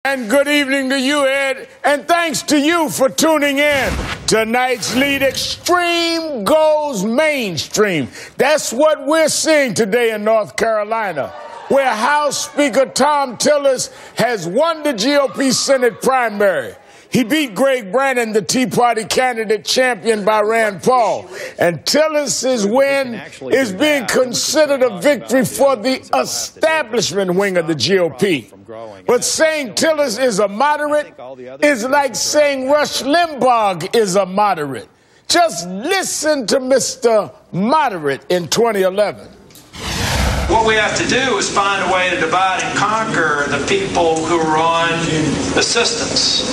And good evening to you, Ed, and thanks to you for tuning in. Tonight's lead, extreme goes mainstream. That's what we're seeing today in North Carolina, where House Speaker Thom Tillis has won the GOP Senate primary. He beat Greg Brannon, the Tea Party candidate championed by Rand Paul. And Tillis's win is being considered a victory for the establishment wing of the GOP. But saying Tillis is a moderate is like saying Rush Limbaugh is a moderate. Just listen to Mr. Moderate in 2011. What we have to do is find a way to divide and conquer the people who are on assistance.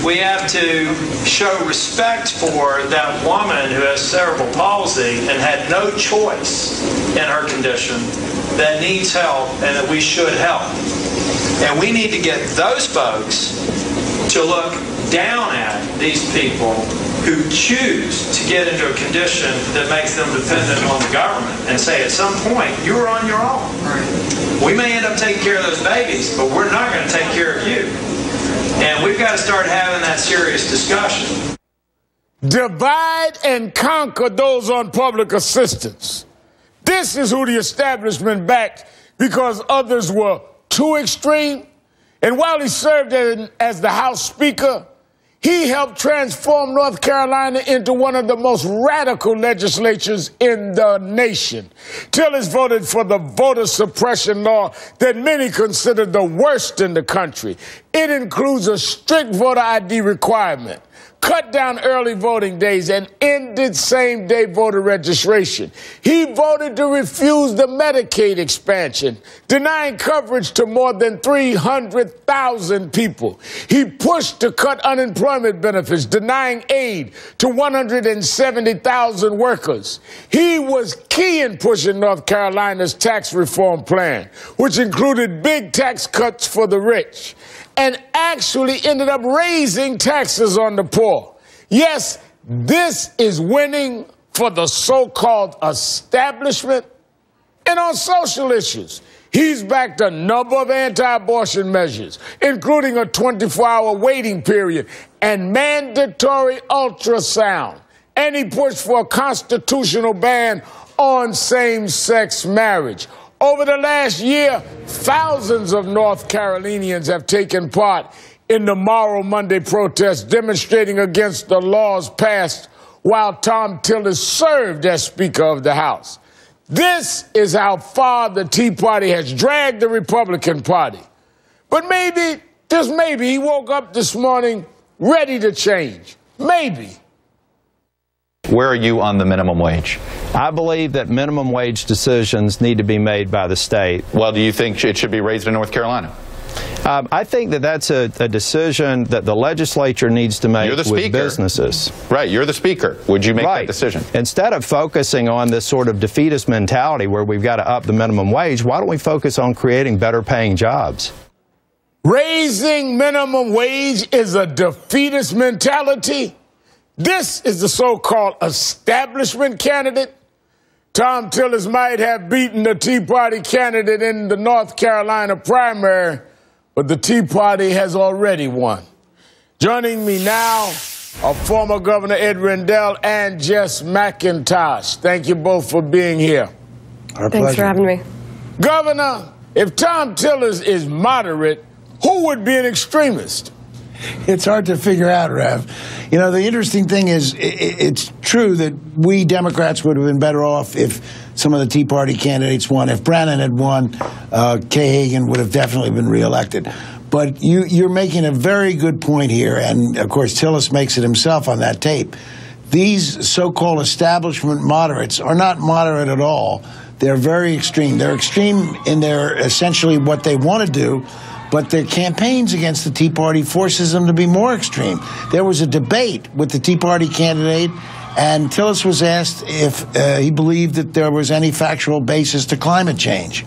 We have to show respect for that woman who has cerebral palsy and had no choice in her condition, that needs help and that we should help. And we need to get those folks to look down at these people who choose to get into a condition that makes them dependent on the government and say at some point, you're on your own. Right. We may end up taking care of those babies, but we're not going to take care of you. And we've got to start having that serious discussion. Divide and conquer those on public assistance. This is who the establishment backed because others were too extreme. And while he served as the House Speaker, he helped transform North Carolina into one of the most radical legislatures in the nation. Tillis voted for the voter suppression law that many consider the worst in the country. It includes a strict voter ID requirement, cut down early voting days, and ended same-day voter registration. He voted to refuse the Medicaid expansion, denying coverage to more than 300,000 people. He pushed to cut unemployment benefits, denying aid to 170,000 workers. He was key in pushing North Carolina's tax reform plan, which included big tax cuts for the rich, and actually ended up raising taxes on the poor. Yes, this is winning for the so-called establishment. And on social issues, he's backed a number of anti-abortion measures, including a 24-hour waiting period and mandatory ultrasound. And he pushed for a constitutional ban on same-sex marriage. Over the last year, thousands of North Carolinians have taken part in the Tomorrow Monday protest, demonstrating against the laws passed while Thom Tillis served as Speaker of the House. This is how far the Tea Party has dragged the Republican Party. But maybe, just maybe, he woke up this morning ready to change. Maybe. Where are you on the minimum wage? I believe that minimum wage decisions need to be made by the state. Well, do you think it should be raised in North Carolina? I think that that's a decision that the legislature needs to make with businesses. Right, you're the Speaker. Would you make that decision? Instead of focusing on this sort of defeatist mentality where we've got to up the minimum wage, why don't we focus on creating better paying jobs? Raising minimum wage is a defeatist mentality? This is the so-called establishment candidate. Thom Tillis might have beaten the Tea Party candidate in the North Carolina primary, but the Tea Party has already won. Joining me now are former Governor Ed Rendell and Jess McIntosh. Thank you both for being here. Our pleasure. Thanks for having me. Governor, if Thom Tillis is moderate, who would be an extremist? It's hard to figure out, Rev. You know, the interesting thing is it's true that we Democrats would have been better off if some of the Tea Party candidates won. If Brannon had won, Kay Hagan would have definitely been reelected. But you're making a very good point here, and, of course, Tillis makes it himself on that tape. These so-called establishment moderates are not moderate at all. They're very extreme. They're extreme in their essentially what they want to do, but their campaigns against the Tea Party forces them to be more extreme. There was a debate with the Tea Party candidate, and Tillis was asked if he believed that there was any factual basis to climate change.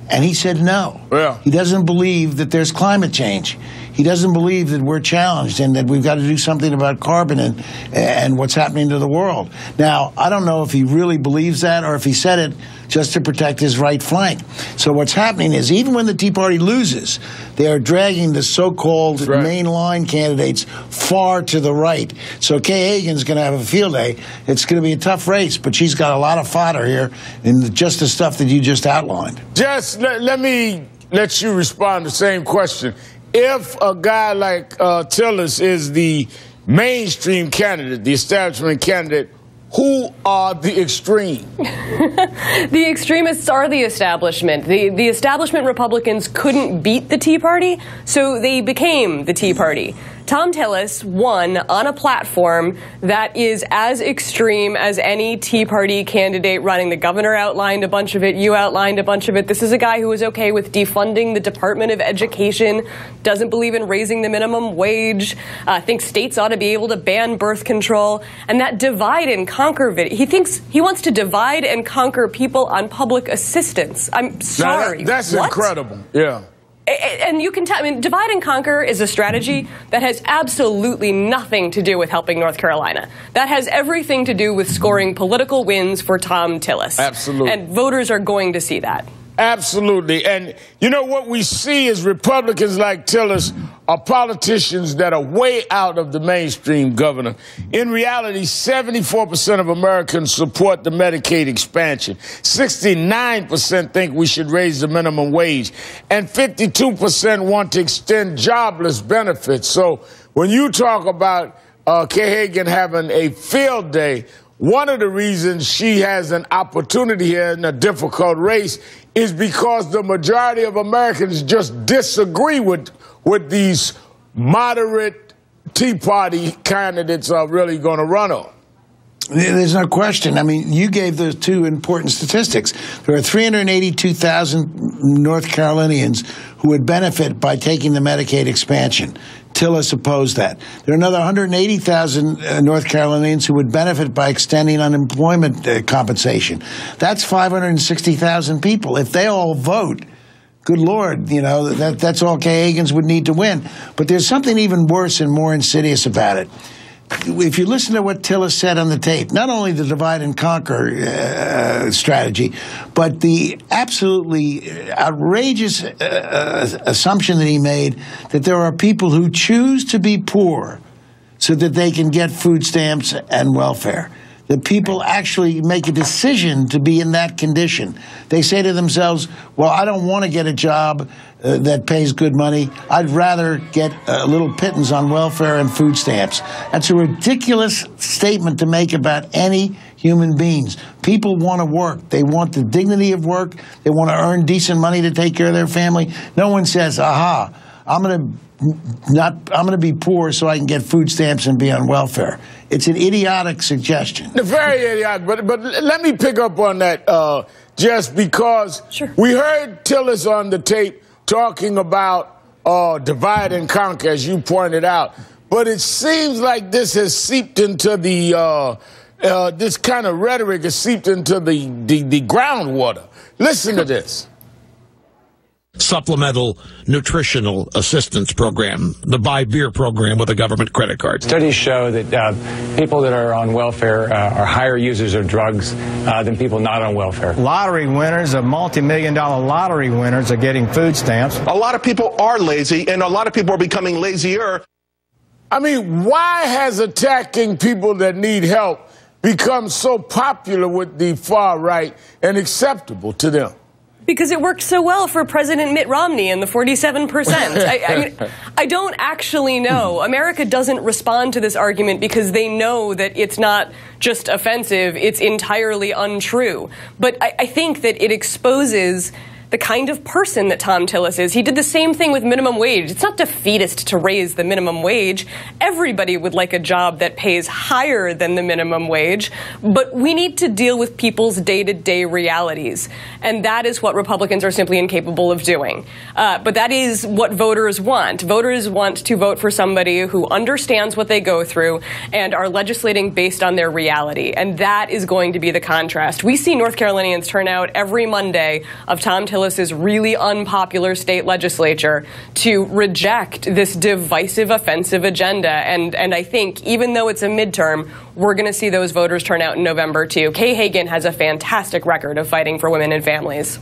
And he said no. Yeah. He doesn't believe that there's climate change. He doesn't believe that we're challenged and that we've got to do something about carbon and what's happening to the world. Now, I don't know if he really believes that or if he said it just to protect his right flank. So what's happening is even when the Tea Party loses, they are dragging the so-called mainline candidates far to the right. So Kay Hagan's going to have a field day. It's going to be a tough race, but she's got a lot of fodder here in just the stuff that you just outlined. Just let me let you respond to the same question. If a guy like Tillis is the mainstream candidate, the establishment candidate, who are the extreme? The extremists are the establishment. The establishment Republicans couldn't beat the Tea Party, so they became the Tea Party. Thom Tillis won on a platform that is as extreme as any Tea Party candidate running. The governor outlined a bunch of it. You outlined a bunch of it. This is a guy who is okay with defunding the Department of Education, doesn't believe in raising the minimum wage, thinks states ought to be able to ban birth control, and that divide and conquer he thinks he wants to divide and conquer people on public assistance. I'm sorry. That's incredible. Yeah. And you can tell, I mean, divide and conquer is a strategy that has absolutely nothing to do with helping North Carolina. That has everything to do with scoring political wins for Thom Tillis. Absolutely. And voters are going to see that. Absolutely. And you know what we see is Republicans like Tillis are politicians that are way out of the mainstream, Governor. In reality, 74% of Americans support the Medicaid expansion. 69% think we should raise the minimum wage. And 52% want to extend jobless benefits. So when you talk about Kay Hagan having a field day, one of the reasons she has an opportunity here in a difficult race is because the majority of Americans just disagree with these moderate Tea Party candidates are really going to run on. There's no question. I mean, you gave those two important statistics. There are 382,000 North Carolinians who would benefit by taking the Medicaid expansion. Tillis opposed that. There are another 180,000 North Carolinians who would benefit by extending unemployment compensation. That's 560,000 people. If they all vote, good Lord, you know, that's all Kay Hagan's would need to win. But there's something even worse and more insidious about it. If you listen to what Tillis said on the tape, not only the divide and conquer strategy, but the absolutely outrageous assumption that he made that there are people who choose to be poor so that they can get food stamps and welfare. That people actually make a decision to be in that condition. They say to themselves, well, I don't want to get a job that pays good money. I'd rather get a little pittance on welfare and food stamps. That's a ridiculous statement to make about any human beings. People want to work. They want the dignity of work. They want to earn decent money to take care of their family. No one says, aha, I'm going to be poor so I can get food stamps and be on welfare. It's an idiotic suggestion. Very idiotic, but let me pick up on that, just because we heard Tillis on the tape talking about divide and conquer, as you pointed out, but it seems like this has seeped into the this kind of rhetoric has seeped into the groundwater. Listen to this. Supplemental nutritional assistance program, the buy beer program with a government credit card. Studies show that people that are on welfare are higher users of drugs than people not on welfare. Lottery winners, multi-million-dollar lottery winners are getting food stamps. A lot of people are lazy, and a lot of people are becoming lazier. I mean, why has attacking people that need help become so popular with the far right and acceptable to them? Because it worked so well for President Mitt Romney and the 47%. I mean, I don't actually know. America doesn't respond to this argument because they know that it's not just offensive, it's entirely untrue. But I think that it exposes the kind of person that Thom Tillis is. He did the same thing with minimum wage. It's not defeatist to raise the minimum wage. Everybody would like a job that pays higher than the minimum wage, but we need to deal with people's day-to-day realities, and that is what Republicans are simply incapable of doing. But that is what voters want. Voters want to vote for somebody who understands what they go through and are legislating based on their reality, and that is going to be the contrast. We see North Carolinians turn out every Monday of Thom Tillis Tillis's really unpopular state legislature to reject this divisive, offensive agenda. And I think, even though it's a midterm, we're going to see those voters turn out in November, too. Kay Hagan has a fantastic record of fighting for women and families.